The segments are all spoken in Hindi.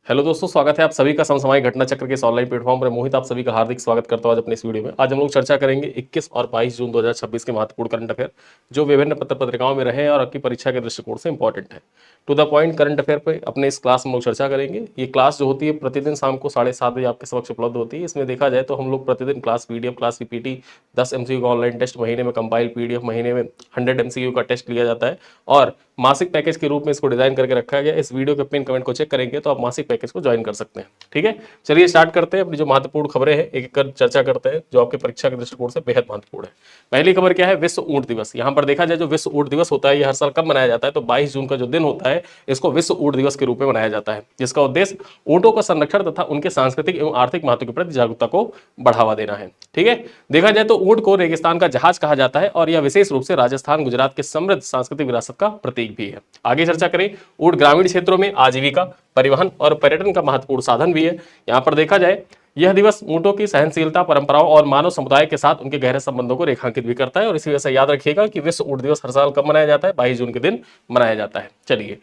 हेलो दोस्तों, स्वागत है आप सभी का समसामयिक घटना चक्र के इस ऑनलाइन प्लेटफॉर्म पर। मोहित आप सभी का हार्दिक स्वागत करता हूं आज अपने इस वीडियो में। आज हम लोग चर्चा करेंगे 21 और 22 जून 2026 के महत्वपूर्ण करंट अफेयर जो विभिन्न पत्र पत्रिकाओं में रहे हैं और आपकी परीक्षा के दृष्टिकोण से इंपॉर्टेंट है। To the point current affair पे अपने इस क्लास में लोग चर्चा करेंगे। ये क्लास जो होती है प्रतिदिन शाम को 7:30 बजे आपके समक्ष उपलब्ध होती है। इसमें देखा जाए तो हम लोग प्रतिदिन class PDF, class PPT, 10 MCQ का ऑनलाइन टेस्ट, महीने में कंपाइल पीडीएफ, महीने में 100 MCQ का टेस्ट लिया जाता है और मासिक पैकेज के रूप में इसको डिजाइन करके रखा गया। इस वीडियो के पिन कमेंट को चेक करेंगे तो आप मासिक पैकेज को ज्वाइन कर सकते हैं। ठीक है, चलिए स्टार्ट करते हैं। अपनी जो महत्वपूर्ण खबरें हैं एक एक कर चर्चा करते हैं जो आपके परीक्षा के दृष्टिकोण से बेहद महत्वपूर्ण है। पहली खबर क्या है? विश्व ऊंट दिवस। यहाँ पर देखा जाए जो विश्व ऊंट दिवस होता है ये हर साल कब मनाया जाता है? तो 22 जून का जो दिन होता है इसको विश्व ऊंट दिवस के रूप में मनाया जाता है, जिसका उद्देश्य ऊंटों का संरक्षण तथा उनके सांस्कृतिक एवं आर्थिक महत्व के प्रति जागरूकता को बढ़ावा देना है। ठीक है, देखा जाए तो ऊंट को रेगिस्तान का जहाज कहा जाता है और यह विशेष रूप से राजस्थान, गुजरात के समृद्ध सांस्कृतिक विरासत का प्रतीक भी है। आगे चर्चा करें, ऊंट ग्रामीण क्षेत्रों में आजीविका, परिवहन और पर्यटन का महत्वपूर्ण साधन भी है। यहाँ पर देखा जाए यह दिवस ऊंटों की सहनशीलता, परंपराओं और मानव समुदाय के साथ उनके गहरे संबंधों को रेखांकित भी करता है। और इसी वजह से याद रखिएगा कि विश्व ऊंट दिवस हर साल कब मनाया जाता है? 22 जून के दिन मनाया जाता है। चलिए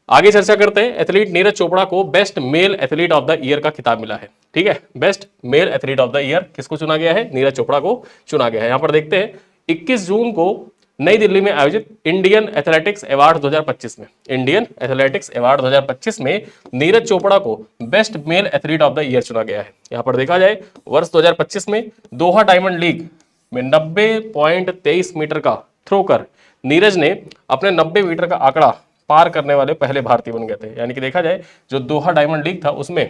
आगे चर्चा करते हैं। एथलीट नीरज चोपड़ा को best male athlete of the year का खिताब मिला है। ठीक है, best male athlete of the year किसको चुना गया है? नीरज चोपड़ा को चुना गया है। यहां पर देखते हैं 21 जून को नई दिल्ली में आयोजित इंडियन एथलेटिक्स अवार्ड 2025 में, इंडियन एथलेटिक्स अवार्ड 2025 में नीरज चोपड़ा को best male athlete of the year चुना गया है। यहां पर देखा जाए वर्ष 2025 में दोहा डायमंड लीग में 90.23 मीटर का थ्रो कर नीरज ने अपने 90 मीटर का आंकड़ा पार करने वाले पहले भारतीय बन गए थे। यानी कि देखा जाए जो दोहा डायमंड लीग था उसमें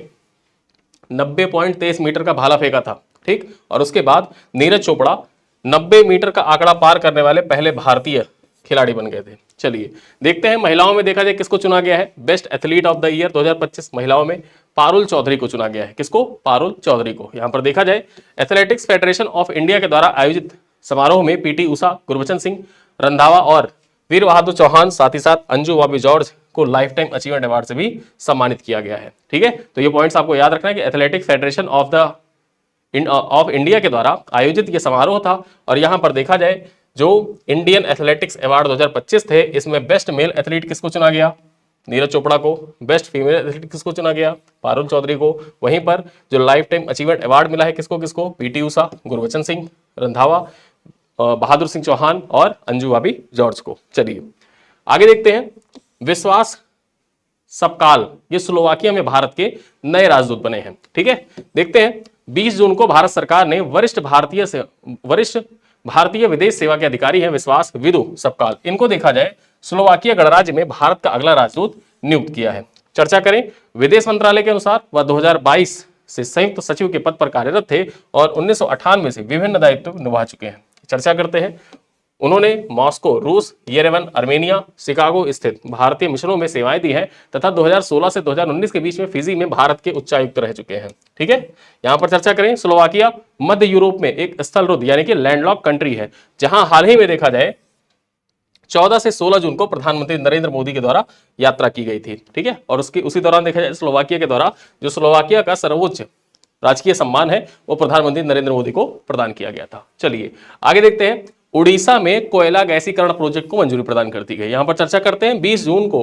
90.23 मीटर का भाला फेंका था। ठीक, और उसके बाद नीरज चोपड़ा 90 मीटर का आंकड़ा पार करने वाले पहले भारतीय खिलाड़ी बन गए थे। चलिए देखते हैं महिलाओं में देखा जाए किसको चुना गया है best athlete of the year 2025। महिलाओं में पारुल चौधरी को चुना गया है। किसको? पारुल चौधरी को। यहां पर देखा जाए एथलेटिक्स फेडरेशन ऑफ इंडिया के द्वारा आयोजित समारोह में पीटी उषा, गुरबचन सिंह रंधावा और वीर बहादुर चौहान, साथ ही साथ अंजू बॉबी जॉर्ज को लाइफ टाइम अचीवमेंट अवार्ड से भी सम्मानित किया गया है। ठीक है, तो ये पॉइंट्स आपको याद रखना है कि एथलेटिक्स फेडरेशन ऑफ इंडिया के द्वारा आयोजित ये समारोह था। और यहां पर देखा जाए जो इंडियन एथलेटिक्स अवार्ड 2025 थे इसमें बेस्ट मेल एथलीट किसको चुना गया? नीरज चोपड़ा को। बेस्ट फीमेल एथलीट किसको चुना गया? पारुल चौधरी को। वहीं पर जो लाइफ टाइम अचीवमेंट अवार्ड मिला है किसको किसको? पीटी उषा, गुरबचन सिंह रंधावा, बहादुर सिंह चौहान और अंजू बॉबी जॉर्ज को। चलिए आगे देखते हैं। विश्वास सपकाल ये स्लोवाकिया में भारत के नए राजदूत बने हैं। ठीक है, देखते हैं 20 जून को भारत सरकार ने वरिष्ठ भारतीय विदेश सेवा के अधिकारी हैं विश्वास विदु सपकाल, इनको देखा जाए स्लोवाकिया गणराज्य में भारत का अगला राजदूत नियुक्त किया है। चर्चा करें, विदेश मंत्रालय के अनुसार वह 2022 से संयुक्त सचिव के पद पर कार्यरत थे और 1998 से विभिन्न दायित्व निभा चुके हैं। चर्चा करते हैं, उन्होंने मॉस्को, रूस, येरेवन, अर्मेनिया, शिकागो स्थित भारतीय मिशनों में सेवाएं दी हैं तथा 2016 से 2019 के बीच में फिजी में भारत के उच्चायुक्त रह चुके हैं। ठीक है, यहां पर चर्चा करें, स्लोवाकिया मध्य यूरोप में एक स्थलरुद्ध यानी कि लैंडलॉक कंट्री है, जहां हाल ही में देखा जाए 14 से 16 जून को प्रधानमंत्री नरेंद्र मोदी के द्वारा यात्रा की गई थी। ठीक है, और उसी दौरान देखा जाए स्लोवाकिया के द्वारा जो स्लोवाकिया का सर्वोच्च राजकीय सम्मान है वो प्रधानमंत्री नरेंद्र मोदी को प्रदान किया गया था। चलिए आगे देखते हैं। उड़ीसा में कोयला गैसीकरण प्रोजेक्ट को मंजूरी प्रदान कर दी गई। यहां पर चर्चा करते हैं 20 जून को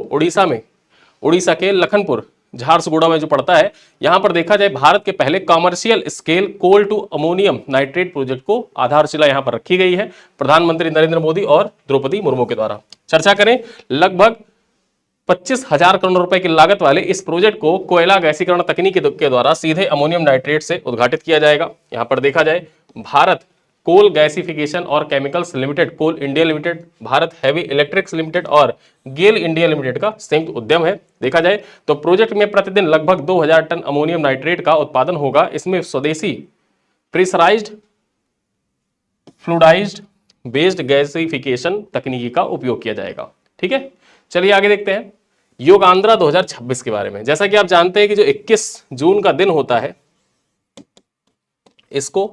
उड़ीसा के लखनपुर झारसुगुड़ा में जो पड़ता है, यहां पर देखा जाए भारत के पहले commercial scale coal to ammonium nitrate project को आधारशिला यहां पर रखी गई है प्रधानमंत्री नरेंद्र मोदी और द्रौपदी मुर्मू के द्वारा। चर्चा करें, लगभग 25,000 करोड़ रुपए की लागत वाले इस प्रोजेक्ट को कोयला गैसीकरण तकनीक के द्वारा सीधे अमोनियम नाइट्रेट से उद्घाटित किया जाएगा। यहां पर देखा जाए भारत कोल गैसिफिकेशन और chemicals limited, coal India limited, Bharat heavy electricals limited और गेल इंडिया लिमिटेड का संयुक्त उद्यम है। देखा जाए तो प्रोजेक्ट में प्रतिदिन लगभग 2000 टन अमोनियम नाइट्रेट का उत्पादन होगा। इसमें स्वदेशी प्रेशराइज्ड फ्लूइडाइज्ड बेस्ड गैसिफिकेशन तकनीकी का उपयोग किया जाएगा। ठीक है, चलिए आगे देखते हैं योगांध्रा 2026 के बारे में। जैसा कि आप जानते हैं कि जो 21 जून का दिन होता है इसको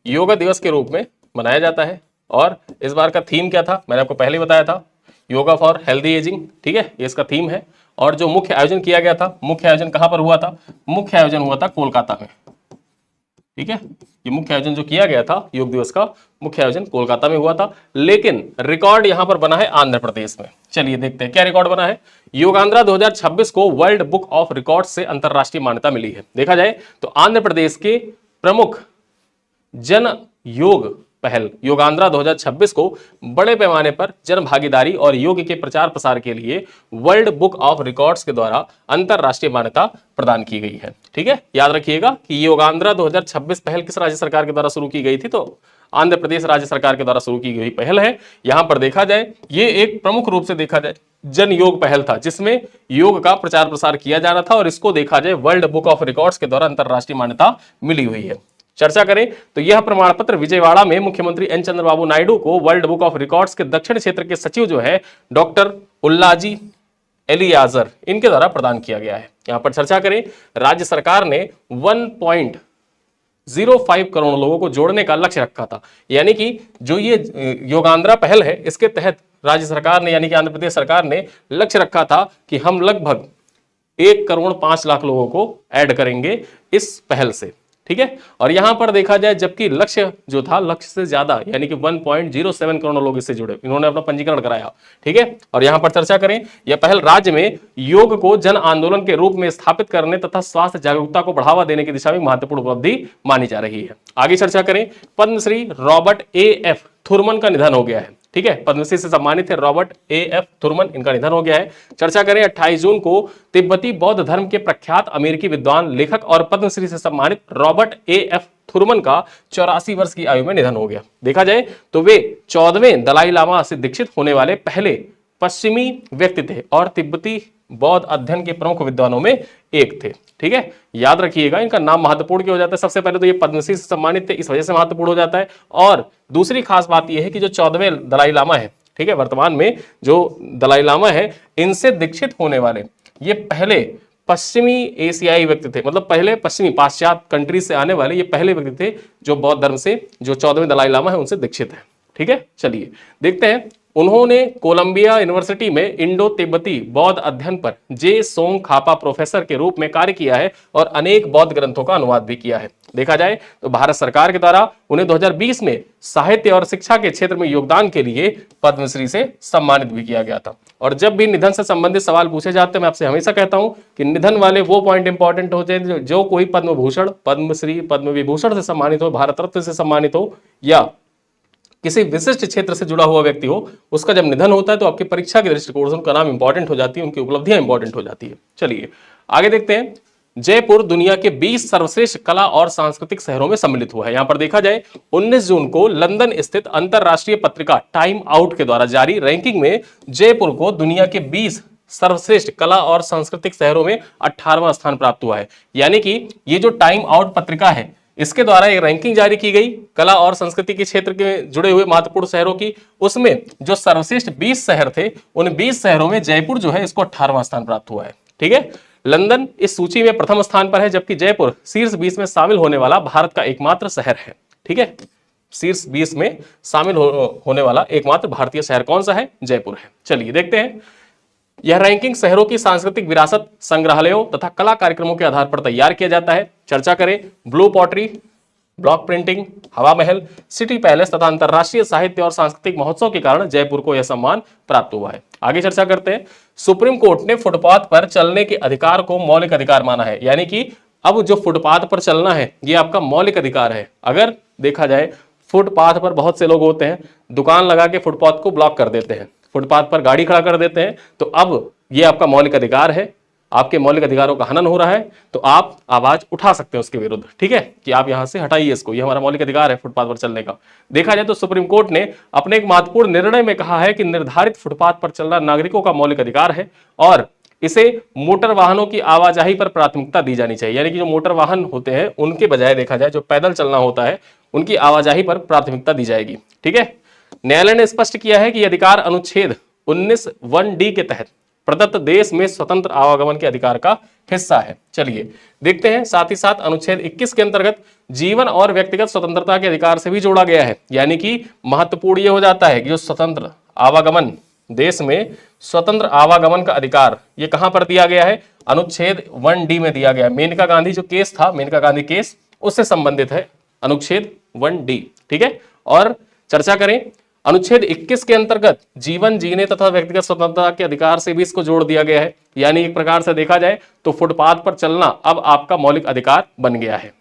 योगा दिवस के रूप में मनाया जाता है और इस बार का थीम क्या था मैंने आपको पहले बताया था, योगा फॉर हेल्दी एजिंग। ठीक है, ये इसका थीम है। और जो मुख्य आयोजन किया गया था, मुख्य आयोजन कहां पर हुआ था? मुख्य आयोजन हुआ था कोलकाता में। ठीक है, ये मुख्य आयोजन जो किया गया था योग दिवस का, मुख्य आयोजन कोलकाता में हुआ था, लेकिन रिकॉर्ड यहां पर बना है आंध्र प्रदेश में। चलिए देखते हैं क्या रिकॉर्ड बना है। योगांध्रा 2026 को वर्ल्ड बुक ऑफ रिकॉर्ड से अंतरराष्ट्रीय मान्यता मिली है। देखा जाए तो आंध्र प्रदेश के प्रमुख जन योग पहल योगांध्रा 2026 को बड़े पैमाने पर जन भागीदारी और योग के प्रचार प्रसार के लिए वर्ल्ड बुक ऑफ रिकॉर्ड्स के द्वारा अंतरराष्ट्रीय मान्यता प्रदान की गई है। ठीक है, याद रखिएगा कि योगांध्रा 2026 पहल किस राज्य सरकार के द्वारा शुरू की गई थी, तो आंध्र प्रदेश राज्य सरकार के द्वारा शुरू की गई पहल है। यहां पर देखा जाए ये एक प्रमुख रूप से देखा जाए जन योग पहल था, जिसमें योग का प्रचार प्रसार किया जा रहा था और इसको देखा जाए वर्ल्ड बुक ऑफ रिकॉर्ड्स के द्वारा अंतरराष्ट्रीय मान्यता मिली हुई है। चर्चा करें तो यह प्रमाण पत्र विजयवाड़ा में मुख्यमंत्री एन चंद्रबाबू नायडू को वर्ल्ड बुक ऑफ रिकॉर्ड्स के दक्षिण क्षेत्र के सचिव जो है डॉक्टर उल्लाजी एलियाजर, इनके द्वारा प्रदान किया गया है। यहां पर चर्चा करें, राज्य सरकार ने 1.05 करोड़ लोगों को जोड़ने का लक्ष्य रखा था। यानी कि जो ये योगांध्रा पहल है, इसके तहत राज्य सरकार ने यानी कि आंध्र प्रदेश सरकार ने लक्ष्य रखा था कि हम लगभग 1.5 करोड़ लोगों को ऐड करेंगे इस पहल से। ठीक है, और यहां पर देखा जाए जबकि लक्ष्य जो था लक्ष्य से ज्यादा यानी कि 1.07 करोड़ लोग इससे जुड़े, इन्होंने अपना पंजीकरण कराया। ठीक है, और यहां पर चर्चा करें, यह पहल राज्य में योग को जन आंदोलन के रूप में स्थापित करने तथा स्वास्थ्य जागरूकता को बढ़ावा देने की दिशा में महत्वपूर्ण उपलब्धि मानी जा रही है। आगे चर्चा करें, पद्मश्री रॉबर्ट A.F. थुरमन का निधन हो गया है। ठीक है, पद्मश्री से सम्मानित थे रॉबर्ट A.F. थुरमन, इनका निधन हो गया है। चर्चा करें 28 जून को तिब्बती बौद्ध धर्म के प्रख्यात अमेरिकी विद्वान, लेखक और पद्मश्री से सम्मानित रॉबर्ट A.F. थुरमन का 84 वर्ष की आयु में निधन हो गया। देखा जाए तो वे 14वें दलाई लामा से दीक्षित होने वाले पहले पश्चिमी व्यक्ति थे और तिब्बती बौद्ध अध्ययन के प्रमुख विद्वानों में एक थे। ठीक है, याद रखिएगा इनका नाम महत्वपूर्ण क्यों हो जाता है। सबसे पहले तो ये पद्मश्री से सम्मानित थे, इस वजह से महत्वपूर्ण हो जाता है। और दूसरी खास बात यह है कि जो 14वें दलाई लामा है, ठीक है, वर्तमान में जो दलाई लामा है, इनसे दीक्षित होने वाले ये पहले पश्चिमी एशियाई व्यक्ति थे, मतलब पहले पश्चिमी पाश्चात्य कंट्रीज से आने वाले ये पहले व्यक्ति थे जो बौद्ध धर्म से जो 14वें दलाई लामा है उनसे दीक्षित है। ठीक है, चलिए देखते हैं। उन्होंने कोलंबिया यूनिवर्सिटी में इंडो तिब्बती बौद्ध अध्ययन पर जे सोंग खापा प्रोफेसर के रूप में कार्य किया है और अनेक बौद्ध ग्रंथों का अनुवाद भी किया है। देखा जाए तो भारत सरकार के द्वारा उन्हें 2020 में साहित्य और शिक्षा के क्षेत्र में योगदान के लिए पद्मश्री से सम्मानित भी किया गया था। और जब भी निधन से संबंधित सवाल पूछे जाते हैं, मैं आपसे हमेशा कहता हूं कि निधन वाले वो पॉइंट इंपॉर्टेंट होते हैं जो कोई पद्म भूषण, पद्मश्री, पद्म विभूषण से सम्मानित हो, भारत रत्न से सम्मानित हो या किसी विशिष्ट क्षेत्र से जुड़ा हुआ व्यक्ति हो, उसका जब निधन होता है तो आपकी परीक्षा के दृष्टिकोण से उनका नाम इंपॉर्टेंट हो जाती है, उनकी उपलब्धियां इंपॉर्टेंट हो जाती है। चलिए आगे देखते हैं। जयपुर दुनिया के 20 सर्वश्रेष्ठ कला और सांस्कृतिक शहरों में सम्मिलित हुआ है। यहां पर देखा जाए 19 जून को लंदन स्थित अंतरराष्ट्रीय पत्रिका टाइम आउट के द्वारा जारी रैंकिंग में जयपुर को दुनिया के 20 सर्वश्रेष्ठ कला और सांस्कृतिक शहरों में 18वां स्थान प्राप्त हुआ है। यानी कि ये जो टाइम आउट पत्रिका है, इसके द्वारा एक रैंकिंग जारी की गई कला और संस्कृति के क्षेत्र के जुड़े हुए महत्वपूर्ण शहरों की। उसमें जो सर्वश्रेष्ठ 20 शहर थे, उन 20 शहरों में जयपुर जो है इसको 18वां स्थान प्राप्त हुआ है। ठीक है, लंदन इस सूची में प्रथम स्थान पर है, जबकि जयपुर शीर्ष 20 में शामिल होने वाला भारत का एकमात्र शहर है। ठीक है, शीर्ष 20 में शामिल होने वाला एकमात्र भारतीय शहर कौन सा है? जयपुर है। चलिए देखते हैं। यह रैंकिंग शहरों की सांस्कृतिक विरासत, संग्रहालयों तथा कला कार्यक्रमों के आधार पर तैयार किया जाता है। चर्चा करें, ब्लू पॉटरी, ब्लॉक प्रिंटिंग, हवा महल, सिटी पैलेस तथा अंतरराष्ट्रीय साहित्य और सांस्कृतिक महोत्सव के कारण जयपुर को यह सम्मान प्राप्त हुआ है। आगे चर्चा करते हैं। सुप्रीम कोर्ट ने फुटपाथ पर चलने के अधिकार को मौलिक अधिकार माना है। यानी कि अब जो फुटपाथ पर चलना है ये आपका मौलिक अधिकार है। अगर देखा जाए फुटपाथ पर बहुत से लोग होते हैं, दुकान लगा के फुटपाथ को ब्लॉक कर देते हैं, फुटपाथ पर गाड़ी खड़ा कर देते हैं, तो अब ये आपका मौलिक अधिकार है, आपके मौलिक अधिकारों का हनन हो रहा है, तो आप आवाज उठा सकते हैं उसके विरुद्ध। ठीक है, कि आप यहां से हटाइए इसको, ये हमारा मौलिक अधिकार है फुटपाथ पर चलने का। देखा जाए तो सुप्रीम कोर्ट ने अपने एक महत्वपूर्ण निर्णय में कहा है कि निर्धारित फुटपाथ पर चलना नागरिकों का मौलिक अधिकार है और इसे मोटर वाहनों की आवाजाही पर प्राथमिकता दी जानी चाहिए। यानी कि जो मोटर वाहन होते हैं उनके बजाय देखा जाए जो पैदल चलना होता है उनकी आवाजाही पर प्राथमिकता दी जाएगी। ठीक है, न्यायालय ने स्पष्ट किया है कि यह अधिकार अनुच्छेद 19(1)(d) के तहत प्रदत्त देश में स्वतंत्र आवागमन के अधिकार का हिस्सा है। चलिए देखते हैं। साथ ही साथ अनुच्छेद 21 के अंतर्गत जीवन और व्यक्तिगत स्वतंत्रता के अधिकार से भी जोड़ा गया है। यानी कि महत्वपूर्ण यह हो जाता है कि जो स्वतंत्र आवागमन, देश में स्वतंत्र आवागमन का अधिकार ये कहां पर दिया गया है? अनुच्छेद 1D में दिया गया है। मेनका गांधी जो केस था, मेनका गांधी केस, उससे संबंधित है अनुच्छेद 1D। ठीक है, और चर्चा करें अनुच्छेद 21 के अंतर्गत जीवन जीने तथा व्यक्तिगत स्वतंत्रता के अधिकार से भी इसको जोड़ दिया गया है। यानी एक प्रकार से देखा जाए तो फुटपाथ पर चलना अब आपका मौलिक अधिकार बन गया है।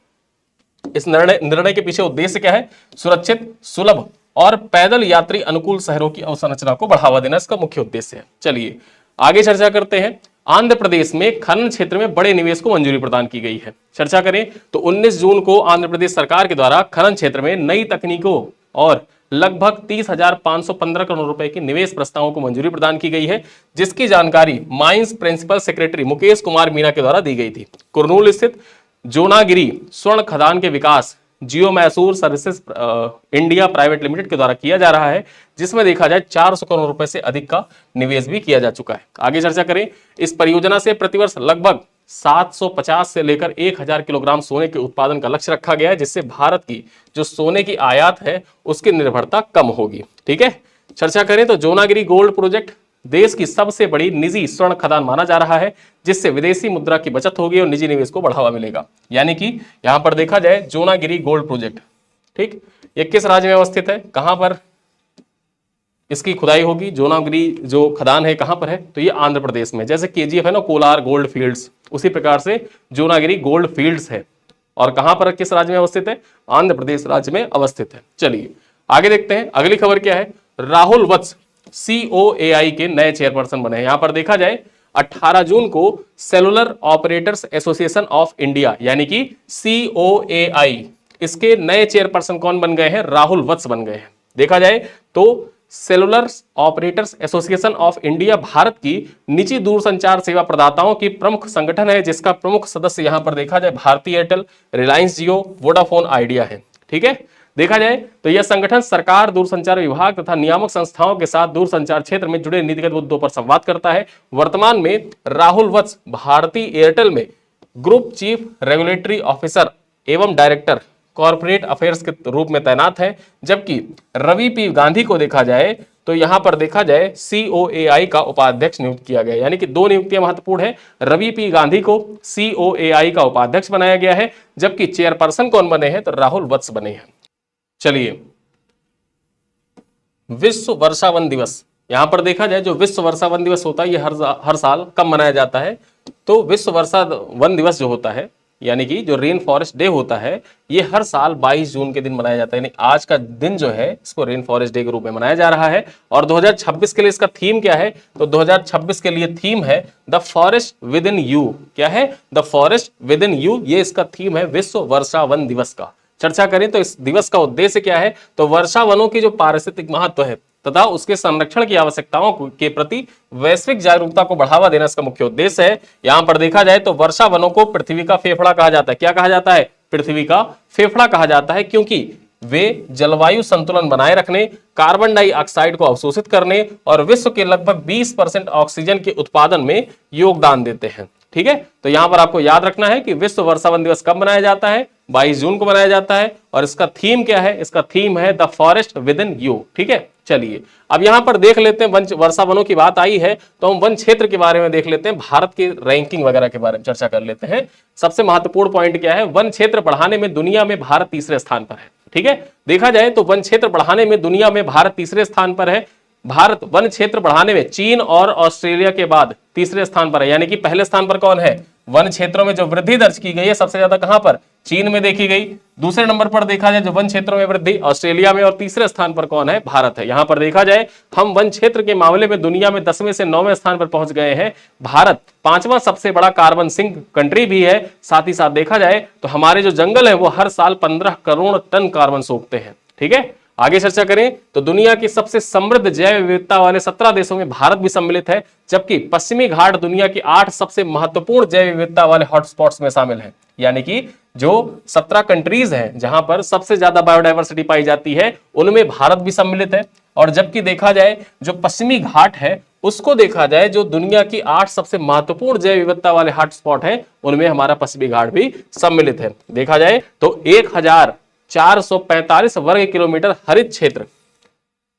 इस निर्णय के पीछे उद्देश्य क्या है? सुरक्षित, सुलभ और पैदल यात्री अनुकूल शहरों की अवसंरचना को बढ़ावा देना इसका मुख्य उद्देश्य है। चलिए आगे चर्चा करते हैं। आंध्र प्रदेश में खनन क्षेत्र में बड़े निवेश को मंजूरी प्रदान की गई है। चर्चा करें तो 19 जून को आंध्र प्रदेश सरकार के द्वारा खनन क्षेत्र में नई तकनीकों और लगभग 30,515 करोड़ रुपए के निवेश प्रस्तावों को मंजूरी प्रदान की गई है, जिसकी जानकारी mines principal secretary Mukesh Kumar Meena के द्वारा दी गई थी। कुरनूल स्थित जोनागिरी स्वर्ण खदान के विकास Geo Mysore services India private limited के द्वारा किया जा रहा है, जिसमें देखा जाए 400 करोड़ रुपए से अधिक का निवेश भी किया जा चुका है। आगे चर्चा करें, इस परियोजना से प्रतिवर्ष लगभग 750 से लेकर 1000 किलोग्राम सोने के उत्पादन का लक्ष्य रखा गया है, जिससे भारत की जो सोने की आयात है उसकी निर्भरता कम होगी। ठीक है, चर्चा करें तो जोनागिरी गोल्ड प्रोजेक्ट देश की सबसे बड़ी निजी स्वर्ण खदान माना जा रहा है, जिससे विदेशी मुद्रा की बचत होगी और निजी निवेश को बढ़ावा मिलेगा। यानी कि यहां पर देखा जाए जोनागिरी गोल्ड प्रोजेक्ट, ठीक, ये किस राज्य में अवस्थित है, कहां पर इसकी खुदाई होगी? जोनागिरी जो खदान है कहां पर है? तो ये आंध्र प्रदेश में। जैसे केजीएफ है ना कोलार गोल्ड फील्ड्स, उसी प्रकार से जोनागिरी गोल्ड फील्ड्स है। और कहां पर किस राज्य में अवस्थित है? आंध्र प्रदेश राज्य में अवस्थित है। चलिए आगे देखते हैं, अगली खबर क्या है? राहुल वत्स COAI के नए चेयरपर्सन बने हैं। यहां पर देखा जाए 18 जून को cellular operators association of India यानी कि COAI, इसके नए चेयरपर्सन कौन बन गए हैं? राहुल वत्स बन गए हैं। देखा जाए तो cellular operators association of India Bharat की निजी दूरसंचार सेवा प्रदाताओं की प्रमुख संगठन है, जिसका प्रमुख सदस्य यहां पर देखा जाए भारती एयरटेल, रिलायंस जियो, वोडाफोन आइडिया है। ठीक है, देखा जाए तो यह संगठन सरकार, दूरसंचार विभाग तथा नियामक संस्थाओं के साथ दूरसंचार क्षेत्र में जुड़े नीतिगत मुद्दों पर संवाद करता है। वर्तमान में राहुल वत्स भारती एयरटेल में ग्रुप चीफ रेगुलेटरी ऑफिसर एवं डायरेक्टर कॉर्पोरेट अफेयर्स के रूप में तैनात है, जबकि रवि पी गांधी को देखा जाए तो यहां पर देखा जाए COAI का उपाध्यक्ष नियुक्त किया गया। यानी कि दो नियुक्तियां महत्वपूर्ण है। रवि पी गांधी को COAI का उपाध्यक्ष बनाया गया है, जबकि चेयरपर्सन कौन बने हैं? तो राहुल वत्स बने हैं। चलिए विश्व वर्षा वन दिवस, यहां पर देखा जाए जो विश्व वर्षा वन दिवस होता है ये हर साल कब मनाया जाता है? तो विश्व वर्षा वन दिवस जो होता है यानी कि जो रेन फॉरेस्ट डे होता है ये हर साल 22 जून के दिन मनाया जाता है। यानी आज का दिन जो है इसको रेन फॉरेस्ट डे के रूप में मनाया जा रहा है। और 2026 के लिए इसका थीम क्या है? तो 2026 के लिए थीम है the forest with in you. क्या है? The forest with in you, ये इसका थीम है विश्व वर्षा वन दिवस का। चर्चा करें तो इस दिवस का उद्देश्य क्या है? तो वर्षा वनों की जो पारिस्थितिक महत्व है तथा उसके संरक्षण की आवश्यकताओं के प्रति वैश्विक जागरूकता को बढ़ावा देना इसका मुख्य उद्देश्य है। यहां पर देखा जाए तो वर्षा वनों को पृथ्वी का फेफड़ा कहा जाता है। क्या कहा जाता है? पृथ्वी का फेफड़ा कहा जाता है, क्योंकि वे जलवायु संतुलन बनाए रखने, कार्बन डाइऑक्साइड को अवशोषित करने और विश्व के लगभग 20% ऑक्सीजन के उत्पादन में योगदान देते हैं। ठीक है, तो यहां पर आपको याद रखना है कि विश्व वर्षा वन दिवस कब मनाया जाता है? 22 जून को मनाया जाता है। और इसका थीम क्या है? इसका थीम है the forest with in you. ठीक है, चलिए अब यहां पर देख लेते हैं, वर्षा वनों की बात आई है तो हम वन क्षेत्र के बारे में देख लेते हैं, भारत की रैंकिंग वगैरह के बारे में चर्चा कर लेते हैं। सबसे महत्वपूर्ण पॉइंट क्या है? वन क्षेत्र बढ़ाने में दुनिया में भारत तीसरे स्थान पर है। ठीक है, देखा जाए तो वन क्षेत्र बढ़ाने में दुनिया में भारत तीसरे स्थान पर है। भारत वन क्षेत्र बढ़ाने में चीन और ऑस्ट्रेलिया के बाद तीसरे स्थान पर है। यानी कि पहले स्थान पर कौन है? वन क्षेत्रों में जो वृद्धि दर्ज की गई है सबसे ज्यादा कहां पर? चीन में देखी गई। दूसरे नंबर पर देखा जाए जो वन क्षेत्रों में वृद्धि ऑस्ट्रेलिया में, और तीसरे स्थान पर कौन है? भारत है। यहां पर देखा जाए हम वन क्षेत्र के मामले में दुनिया में 10वें से 9वें स्थान पर पहुंच गए हैं। भारत 5वां सबसे बड़ा कार्बन सिंक कंट्री भी है। साथ ही साथ देखा जाए तो हमारे जो जंगल है वो हर साल 15 करोड़ टन कार्बन सोखते हैं। ठीक है, आगे चर्चा करें तो दुनिया की सबसे समृद्ध जैव विविधता वाले 17 देशों में भारत भी सम्मिलित है, जबकि पश्चिमी घाट दुनिया की 8 सबसे महत्वपूर्ण जैव विविधता वाले हॉटस्पॉट्स में शामिल है। यानी कि जो 17 कंट्रीज हैं जहां पर सबसे ज्यादा बायोडायवर्सिटी पाई जाती है उनमें भारत भी सम्मिलित है। और जबकि देखा जाए जो पश्चिमी घाट है उसको देखा जाए जो दुनिया की 8 सबसे महत्वपूर्ण जैव विविधता वाले हॉटस्पॉट हैं उनमें हमारा पश्चिमी घाट भी सम्मिलित है। देखा जाए तो 1445 वर्ग किलोमीटर हरित क्षेत्र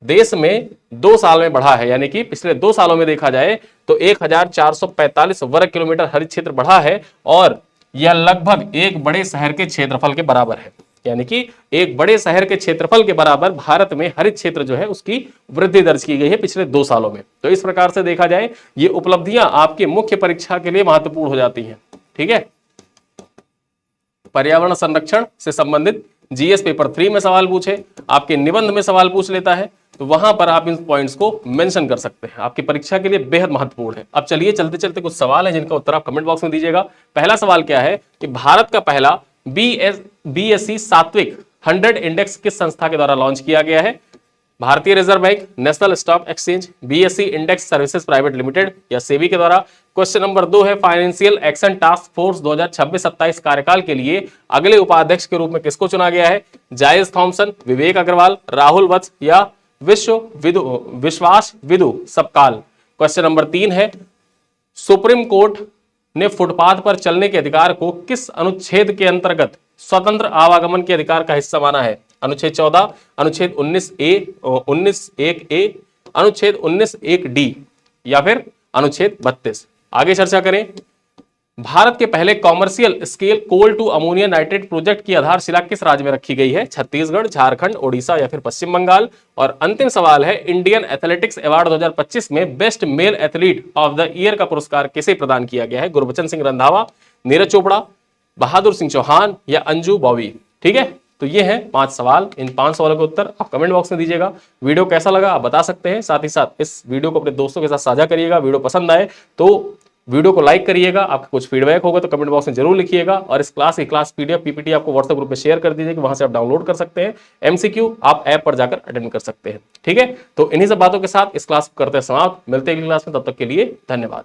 देश में 2 साल में बढ़ा है। यानी कि पिछले 2 सालों में देखा जाए तो 1445 वर्ग किलोमीटर हरित क्षेत्र बढ़ा है। और यह लगभग एक बड़े शहर के क्षेत्रफल के बराबर है। यानी कि एक बड़े शहर के क्षेत्रफल के बराबर भारत में हरित क्षेत्र जो है उसकी वृद्धि दर्ज की गई है पिछले 2 सालों में। तो इस प्रकार से देखा जाए ये उपलब्धियां आपके मुख्य परीक्षा के लिए महत्वपूर्ण हो जाती हैं। ठीक है, पर्यावरण संरक्षण से संबंधित जीएस पेपर 3 में सवाल पूछे, आपके निबंध में सवाल पूछ लेता है, तो वहां पर आप इन पॉइंट्स को मेंशन कर सकते हैं, आपकी परीक्षा के लिए बेहद महत्वपूर्ण है। अब चलिए चलते चलते कुछ सवाल हैं जिनका उत्तर आप कमेंट बॉक्स में दीजिएगा। पहला सवाल क्या है कि भारत का पहला बीएसई सात्विक 100 इंडेक्स किस संस्था के द्वारा लॉन्च किया गया है? भारतीय reserve bank, national stock exchange, BSE index services private limited या सेबी के द्वारा। क्वेश्चन नंबर 2 है फाइनेंशियल एक्शन टास्क फोर्स 2026-27 कार्यकाल के लिए अगले उपाध्यक्ष के रूप में किसको चुना गया है? जायज थॉमसन, विवेक अग्रवाल, राहुल वत्स या विश्वास विदु सबकाल। क्वेश्चन नंबर 3 है सुप्रीम कोर्ट ने फुटपाथ पर चलने के अधिकार को किस अनुच्छेद के अंतर्गत स्वतंत्र आवागमन के अधिकार का हिस्सा माना है? अनुच्छेद 14, अनुच्छेद 19(1)(a), अनुच्छेद 19(1)(d) या फिर अनुच्छेद 32। आगे चर्चा करें। भारत के पहले commercial scale coal to ammonia nitrate project की आधारशिला किस राज्य में रखी गई है? छत्तीसगढ़, झारखंड, ओडिशा या फिर पश्चिम बंगाल। और अंतिम सवाल है इंडियन एथलेटिक्स अवार्ड 2025 में best male athlete of the year का पुरस्कार किसे प्रदान किया गया है? गुरबचन सिंह रंधावा, नीरज चोपड़ा, बहादुर सिंह चौहान या अंजू बॉबी। ठीक है, तो ये हैं 5 सवाल। इन 5 सवालों के उत्तर आप कमेंट बॉक्स में दीजिएगा। वीडियो कैसा लगा आप बता सकते हैं, साथ ही साथ इस वीडियो को अपने दोस्तों के साथ साझा करिएगा। वीडियो पसंद आए तो वीडियो को लाइक करिएगा। आपका कुछ फीडबैक होगा तो कमेंट बॉक्स में जरूर लिखिएगा। और इस क्लास की क्लास पीडीएफ पीपीटी आपको व्हाट्सएप ग्रुप में शेयर कर दीजिए कि वहां से आप डाउनलोड कर सकते हैं। एमसीक्यू आप ऐप पर जाकर अटेंड कर सकते हैं। ठीक है, तो इन्हीं सब बातों के साथ इस क्लास को करते हैं समाप्त। मिलते हैं अगली क्लास में, तब तक के लिए धन्यवाद।